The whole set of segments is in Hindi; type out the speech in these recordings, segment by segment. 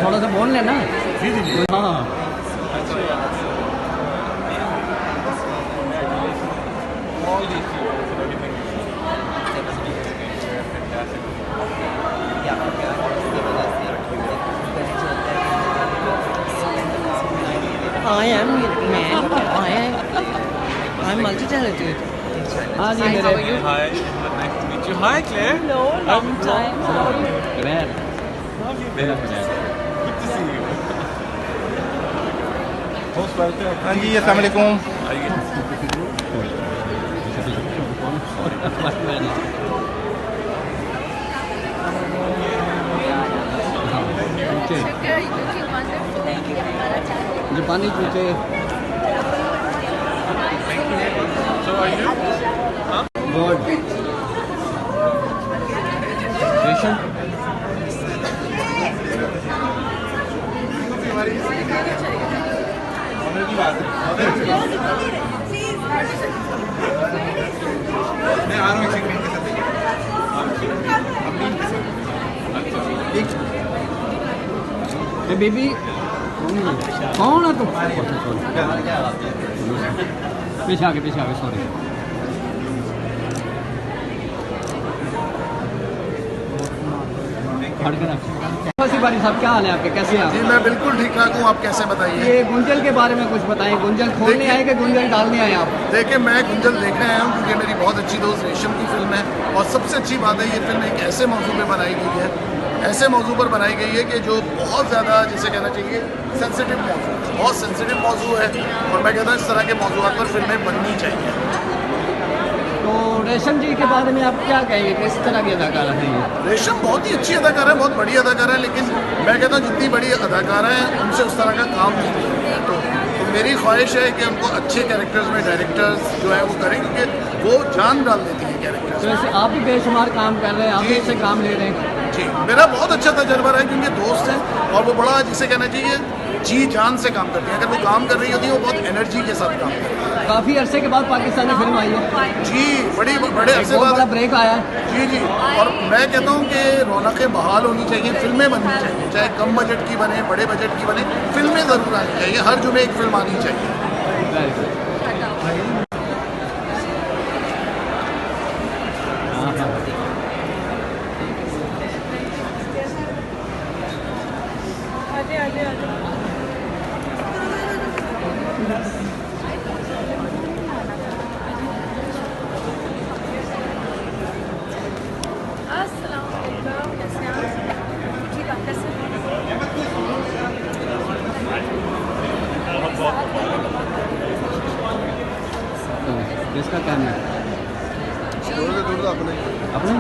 थोड़ा सा बोल लेना। जी जी जी हाँ I am man. I'm multi-talented. हाँ जी Hi, मेरे how are you? Hi, nice to meet you. Hi, Claire. Hello, long time. How are you? Claire, Very good to see you. Most welcome. हाँ जी अस्सलाम वालेकुम। जापानी चूचे। So are you? गुड। रेशम मैं आ रहा हूँ एक मिनट के साथ। ये बेबी कौन है तुम? पीछे आगे सॉरी। बारी साहब क्या हाल है आपके, कैसे हैं आप? जी मैं बिल्कुल ठीक ठाक हूँ। आप कैसे बताइए? ये गुंजल के बारे में कुछ बताएं। गुंजल खोलने आए कि गुंजल डालने आए आप? देखिए मैं गुंजल देखने आया हूँ क्योंकि मेरी बहुत अच्छी दोस्त रेशम की फिल्म है और सबसे अच्छी बात है ये फिल्म एक ऐसे मौजू पे बनाई गई है, ऐसे मौजू पर बनाई गई है कि जो बहुत ज़्यादा जिसे कहना चाहिए सेंसिटिव मौजू, बहुत सेंसिटिव मौजू है और मैं कहता हूँ इस तरह के मौजूद पर फिल्में बननी चाहिए। तो रेशम जी के बारे में आप क्या कहेंगे, किस तरह की अदाकारा है ये? रेशम बहुत ही अच्छी अदाकारा है, बहुत बड़ी अदाकारा है, लेकिन मैं कहता हूँ जितनी बड़ी अदाकारा है उनसे उस तरह का काम नहीं मिलता है। तो मेरी ख्वाहिश है कि उनको अच्छे कैरेक्टर्स में डायरेक्टर्स जो है वो करें क्योंकि वो जान डाल देती है कैरेक्टर्स। तो वैसे आप भी बेशुमार काम कर रहे हैं, आप भी जी। इससे काम ले रहे हैं। जी मेरा बहुत अच्छा तजर्बा रहा है क्योंकि दोस्त हैं और वो बड़ा जिसे कहना चाहिए जी जान से काम करते हैं। अगर वो काम कर रही होती है वो बहुत एनर्जी के साथ काम करती है। काफ़ी अरसे के बाद पाकिस्तानी फिल्म आई है। जी बड़े अरसे बहुत बड़ा बाद। ब्रेक आया है। जी जी और मैं कहता हूँ कि रौनकें बहाल होनी चाहिए, फिल्में बननी चाहिए, चाहे कम बजट की बने बड़े बजट की बने, फिल्में ज़रूर आनी चाहिए। हर जुमे एक फिल्म आनी चाहिए। Very good. किसका काम है? अपने अपने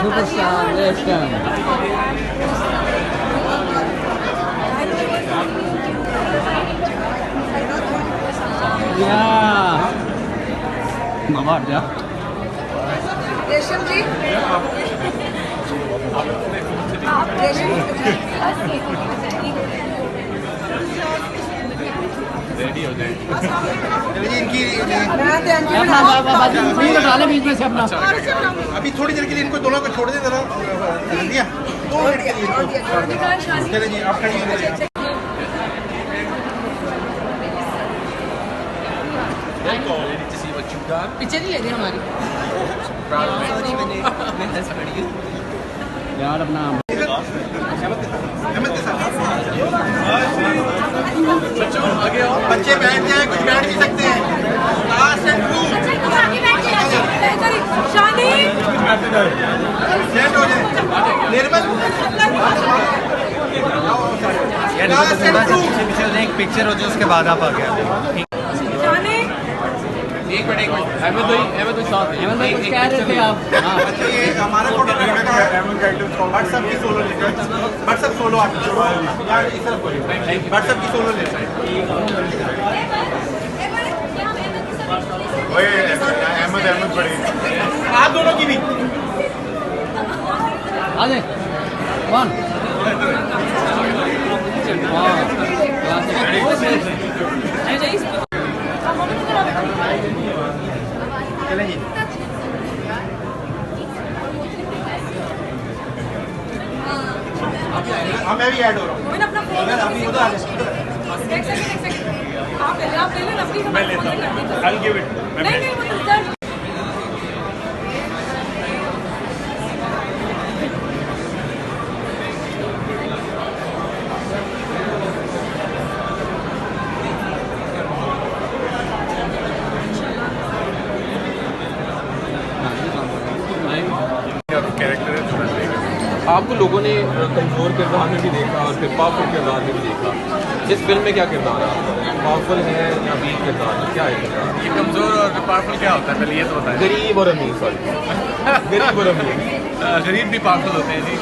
सुपरस्टार रेशम। या मामा हट जा। रेशम जी आप रेशम रेडी हो जाए। इनकी अपना बाजू भी लगा ले बीच में से अपना। अभी थोड़ी देर के लिए इनको दोनों को छोड़ दे जरा। दिया 2 मिनट के लिए। चले जी आप खड़ी हो। पिक्चर ही ले दी हमारी। सॉरी मैंने हंस पड़ी हूँ यार अपना बच्चे बैठ जाए, कुछ बैठ भी सकते हैं। लास्ट एंड सेट हो जाए निर्मल एक पिक्चर हो जाए उसके बाद आप आ गया। एक मिनट अहमद भाई साथ है। अहमद भाई कुछ कह रहे थे आप? हाँ। अच्छा ये हमारा फोटो व्हाट्सएप की सोलो लेकर व्हाट्सएप सोलो आप यार इस तरफ बोलिए व्हाट्सएप की सोलो ले अहमद बड़े आप दोनों की भी आ जाए कौन? चलेंगे मैं भी ऐड हो रहा हूँ अभी उधर मैं लेता हूँ। I'll give it. नहीं आपको लोगों ने कमज़ोर किरदार में भी देखा और फिर पावरफुल किरदार में भी देखा। इस फिल्म में क्या किरदार है आपका? पावरफुल है या वीक किरदार है? क्या है किरदार? ये कमजोर और पावरफुल क्या होता है पहले ये तो बताएं। गरीब और अमीर, सॉरी गरीब और अमीर। गरीब भी पावरफुल होते हैं जी।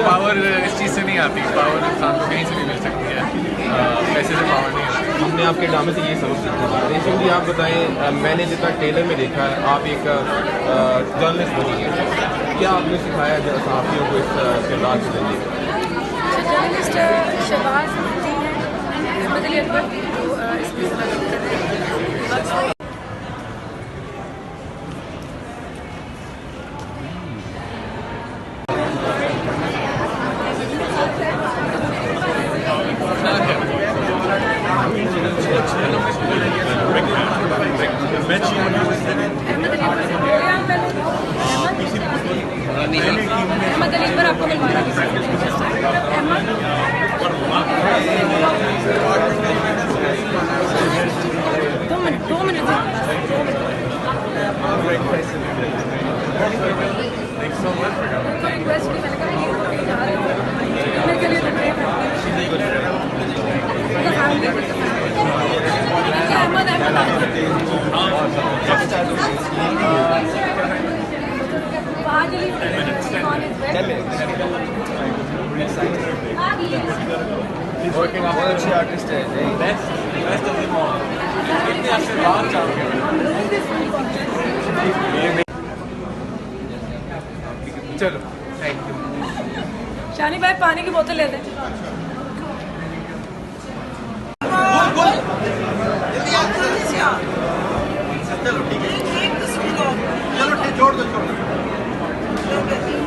पावर इस चीज़ से नहीं आती, पावर इंसान को कहीं से भी मिल सकती है, पैसे से पावर नहीं आती। हमने आपके ड्रामे से ये समझ सीखा। रेशम जी आप बताएं, मैंने जितना ट्रेलर में देखा है आप एक जर्नलिस्ट बनी है, क्या आपने सिखाया सहाफ़ियों को इस किरदार के जरिए? जर्नलिस्ट शहबाज जी हैं, अहमद अली अकबर जो इसमें सलाह कर रहे हैं। अहमद अली पर आपको मिलवा दो मिनट रिक्वेस्ट की मैंने कहा मेरे के लिए बहुत अच्छी आर्टिस्ट है। Best of them all. इतने अच्छे बात चाहोगे। चलो थैंक यू। शानी भाई पानी की बोतल ले लें। जोड़ दो thank you.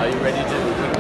Are you ready to